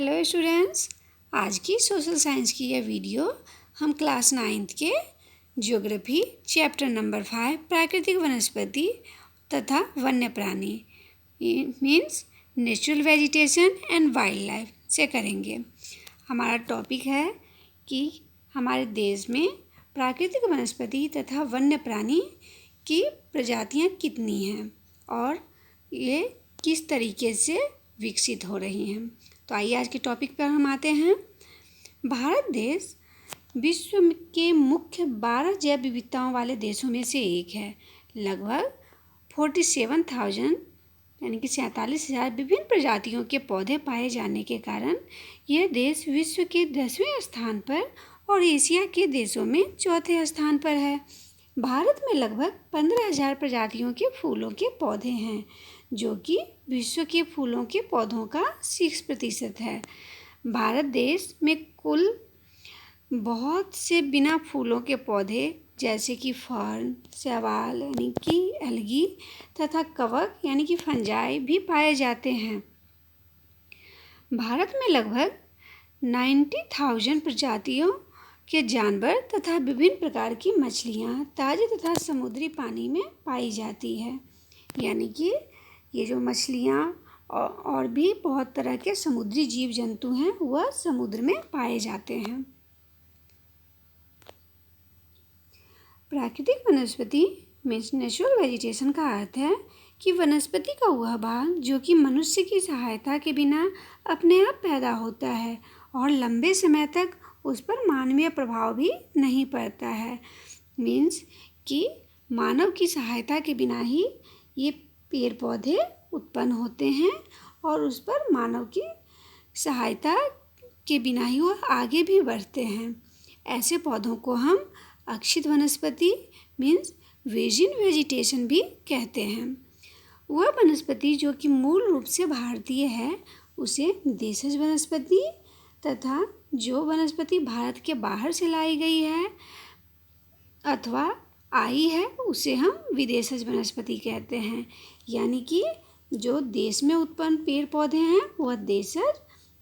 Hello students, आज की social science की यह वीडियो हम क्लास 9th के ज्योग्राफी चैप्टर नंबर 5 प्राकृतिक वनस्पति तथा वन्य प्राणी means natural vegetation and wild life से करेंगे। हमारा टॉपिक है कि हमारे देश में प्राकृतिक वनस्पति तथा वन्य प्राणी की प्रजातियां कितनी हैं और ये किस तरीके से विकसित हो रही हैं। तो आइए आज के टॉपिक पर हम आते हैं। भारत देश विश्व के मुख्य 12 जैव विविधताओं वाले देशों में से एक है। लगभग 47,000 यानी कि 47,000 विभिन्न प्रजातियों के पौधे पाए जाने के कारण यह देश विश्व के 10वें स्थान पर और एशिया के देशों में चौथे स्थान पर है। भारत में लगभग 15,000 प्रजातियों के फूलों के पौधे हैं, जो कि विश्व के फूलों के पौधों का 6% है। भारत देश में कुल बहुत से बिना फूलों के पौधे जैसे कि फर्न, शैवाल यानी कि एल्गी तथा कवक यानी कि फंजाई भी पाए जाते हैं। भारत में लगभग 90,000 प्रजातियों के जानवर तथा विभिन्न प्रकार की मछलियाँ ताजे तथा समुद्री पानी में पाई जाती है। यानी कि ये जो मछलियाँ और भी बहुत तरह के समुद्री जीव जंतु हैं वह समुद्र में पाए जाते हैं। प्राकृतिक वनस्पति मीन्स नेचुरल वेजिटेशन का अर्थ है कि वनस्पति का वह भाग जो कि मनुष्य की सहायता के बिना अपने आप पैदा होता है और लंबे समय तक उस पर मानवीय प्रभाव भी नहीं पड़ता है। मीन्स कि मानव की सहायता के बिना ही ये पेड़ पौधे उत्पन्न होते हैं और उस पर मानव की सहायता के बिना ही वो आगे भी बढ़ते हैं। ऐसे पौधों को हम अक्षित वनस्पति मीन्स वेजिन वेजिटेशन भी कहते हैं। वह वनस्पति जो कि मूल रूप से भारतीय है उसे देशज वनस्पति तथा जो वनस्पति भारत के बाहर से लाई गई है अथवा आई है उसे हम विदेशज वनस्पति कहते हैं। यानी कि जो देश में उत्पन्न पेड़ पौधे हैं वह देशज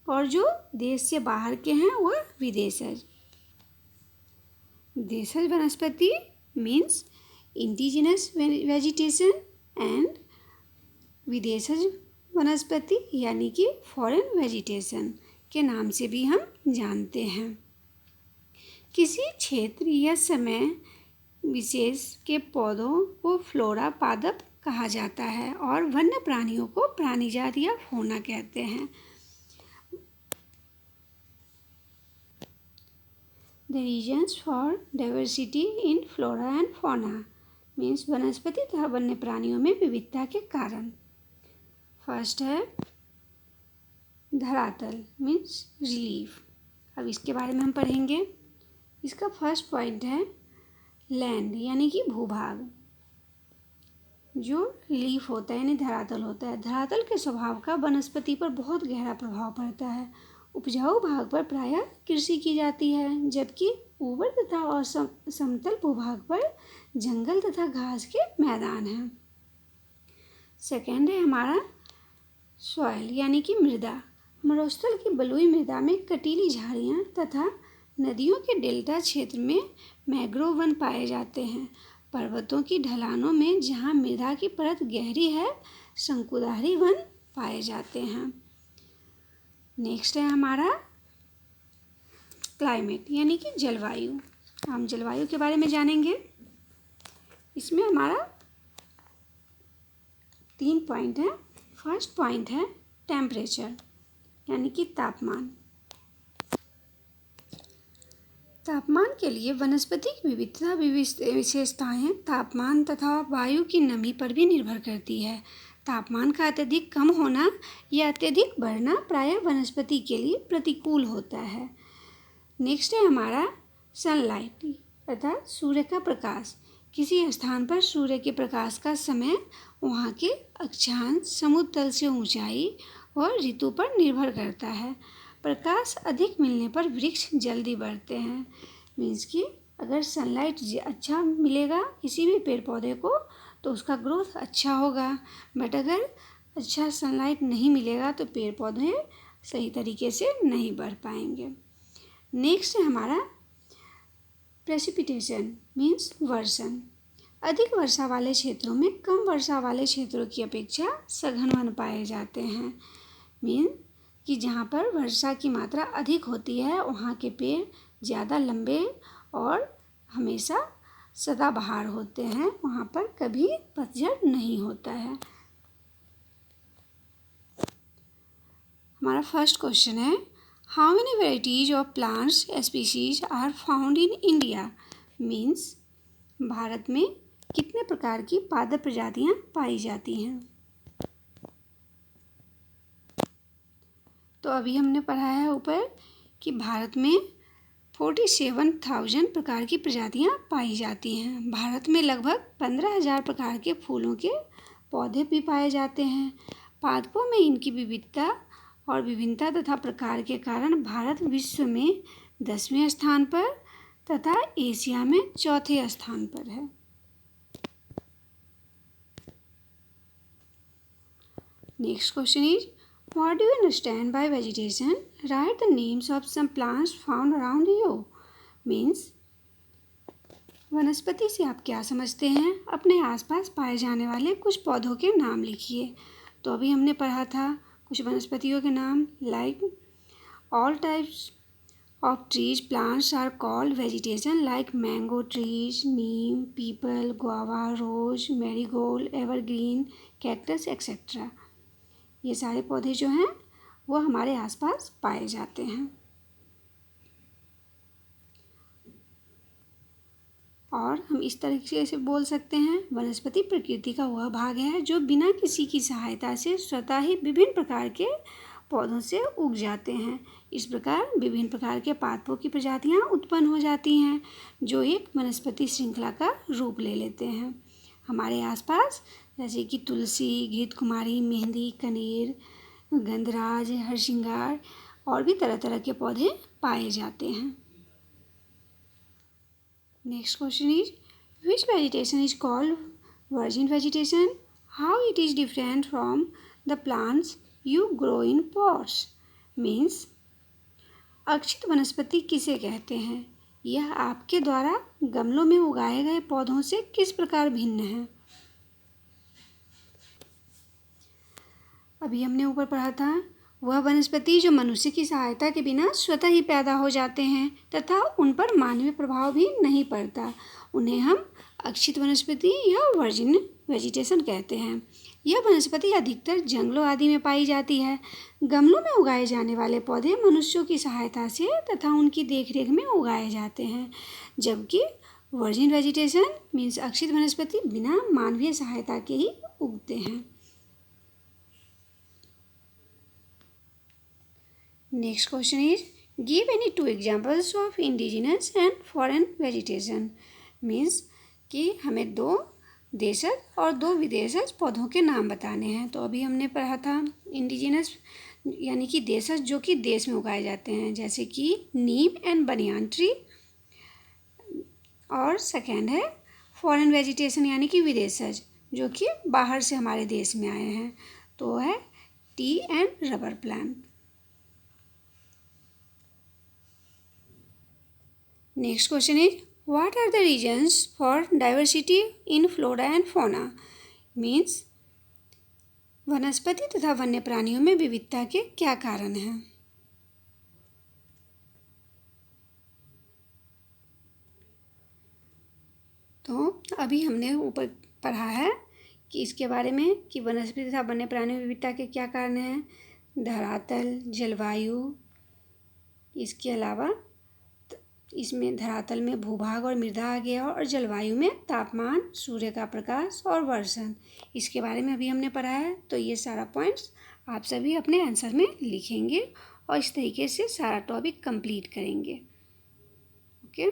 और जो देश से बाहर के हैं वह विदेशज। देशज वनस्पति मीन्स इंडिजिनस वेजिटेशन एंड विदेशज वनस्पति यानी कि फॉरेन वेजिटेशन के नाम से भी हम जानते हैं। किसी क्षेत्र या समय विशेष के पौधों को फ्लोरा पादप कहा जाता है और वन्य प्राणियों को प्राणिजात या फौना कहते हैं। The reasons for diversity in flora and fauna means वनस्पति तथा वन्य प्राणियों में विविधता के कारण। फर्स्ट है धरातल मीन्स रिलीफ। अब इसके बारे में हम पढ़ेंगे। इसका फर्स्ट पॉइंट है लैंड यानी कि भूभाग। जो लीफ होता है यानी धरातल होता है, धरातल के स्वभाव का वनस्पति पर बहुत गहरा प्रभाव पड़ता है। उपजाऊ भाग पर प्रायः कृषि की जाती है, जबकि ऊबड़ तथा और समतल भूभाग पर जंगल तथा घास के मैदान हैं। सेकेंड है हमारा सॉइल यानी कि मृदा। मरुस्थल की बलुई मृदा में कटीली झाड़ियाँ तथा नदियों के डेल्टा क्षेत्र में मैंग्रोव वन पाए जाते हैं। पर्वतों की ढलानों में जहाँ मृदा की परत गहरी है शंकुधारी वन पाए जाते हैं। नेक्स्ट है हमारा क्लाइमेट यानी कि जलवायु। हम जलवायु के बारे में जानेंगे। इसमें हमारा 3 पॉइंट है। फर्स्ट पॉइंट है टेम्परेचर यानी कि तापमान। तापमान के लिए वनस्पति की विविधता विशेषताएं तापमान तथा वायु की नमी पर भी निर्भर करती है। तापमान का अत्यधिक कम होना या अत्यधिक बढ़ना प्रायः वनस्पति के लिए प्रतिकूल होता है। नेक्स्ट है हमारा सनलाइट तथा सूर्य का प्रकाश। किसी स्थान पर सूर्य के प्रकाश का समय वहाँ के अक्षांश, समुद्र तल से ऊंचाई और ऋतु पर निर्भर करता है। प्रकाश अधिक मिलने पर वृक्ष जल्दी बढ़ते हैं। मीन्स कि अगर सनलाइट अच्छा मिलेगा किसी भी पेड़ पौधे को तो उसका ग्रोथ अच्छा होगा, बट अगर अच्छा सनलाइट नहीं मिलेगा तो पेड़ पौधे सही तरीके से नहीं बढ़ पाएंगे। नेक्स्ट है हमारा प्रेसिपिटेशन मीन्स वर्षण। अधिक वर्षा वाले क्षेत्रों में कम वर्षा वाले क्षेत्रों की अपेक्षा सघन वन पाए जाते हैं। मीन कि जहाँ पर वर्षा की मात्रा अधिक होती है वहाँ के पेड़ ज़्यादा लंबे और हमेशा सदाबहार होते हैं, वहाँ पर कभी पतझड़ नहीं होता है। हमारा फर्स्ट क्वेश्चन है, how many varieties of plants species are found in India. Means Bharat में कितने प्रकार की पादप प्रजातियाँ पाई जाती हैं। तो अभी हमने पढ़ा है ऊपर कि भारत में 47,000 प्रकार की प्रजातियाँ पाई जाती हैं। भारत में लगभग 15,000 प्रकार के फूलों के पौधे भी पाए जाते हैं। पादपों में इनकी विविधता और विभिन्नता तथा प्रकार के कारण भारत विश्व में 10वें स्थान पर तथा एशिया में 4थे स्थान पर है। Next question is, what do you understand by vegetation? Right the names of some plants found around you. Means वनस्पति से आप क्या समझते हैं? अपने आसपास पाए जाने वाले कुछ पौधों के नाम लिखिए। तो अभी हमने पढ़ा था कुछ वनस्पतियों के नाम, like all types of trees plants are called vegetation like mango trees, neem, people, guava, rose, marigold, evergreen, cactus etc. ये सारे पौधे जो हैं वो हमारे आसपास पाए जाते हैं। और हम इस तरीके से बोल सकते हैं, वनस्पति प्रकृति का वह भाग है जो बिना किसी की सहायता से स्वतः ही विभिन्न प्रकार के पौधों से उग जाते हैं। इस प्रकार विभिन्न प्रकार के पादपों की प्रजातियां उत्पन्न हो जाती हैं जो एक वनस्पति श्रृंखला का रूप ले लेते हैं। हमारे आसपास जैसे कि तुलसी, घृतकुमारी, मेहंदी, कनेर, गंधराज, हरसिंगार और भी तरह तरह के पौधे पाए जाते हैं। Next question is, which vegetation is called virgin vegetation? How it is different from the plants you grow in pots? Means अक्षित वनस्पति किसे कहते हैं? यह आपके द्वारा गमलों में उगाए गए पौधों से किस प्रकार भिन्न है? अभी हमने ऊपर पढ़ा था, वह वनस्पति जो मनुष्य की सहायता के बिना स्वतः ही पैदा हो जाते हैं तथा उन पर मानवीय प्रभाव भी नहीं पड़ता, उन्हें हम अक्षित वनस्पति या वर्जिन वेजिटेशन कहते हैं। यह वनस्पति अधिकतर जंगलों आदि में पाई जाती है। गमलों में उगाए जाने वाले पौधे मनुष्यों की सहायता से तथा उनकी देखरेख में उगाए जाते हैं, जबकि वर्जिन वेजिटेशन मीन्स अक्षित वनस्पति बिना मानवीय सहायता के ही उगते हैं। Next question is, give any 2 examples of indigenous and foreign vegetation. Means कि हमें 2 देशज और 2 विदेशज पौधों के नाम बताने हैं। तो अभी हमने पढ़ा था इंडिजिनस यानी कि देशज जो कि देश में उगाए जाते हैं, जैसे कि नीम एंड बनियान ट्री। और सेकेंड है फॉरेन वेजिटेशन यानी कि विदेशज जो कि बाहर से हमारे देश में आए हैं, तो है tea and rubber plant. Next question is, what are the reasons for diversity in flora and fauna? Means वनस्पति तथा वन्य प्राणियों में विविधता के क्या कारण हैं? तो अभी हमने ऊपर पढ़ा है कि इसके बारे में कि वनस्पति तथा वन्य प्राणियों में विविधता के क्या कारण हैं। धरातल, जलवायु, इसके अलावा इसमें धरातल में भूभाग और मृदा आ गया और जलवायु में तापमान, सूर्य का प्रकाश और वर्षण, इसके बारे में अभी हमने पढ़ा है। तो ये सारा पॉइंट्स आप सभी अपने आंसर में लिखेंगे और इस तरीके से सारा टॉपिक कंप्लीट करेंगे। ओके।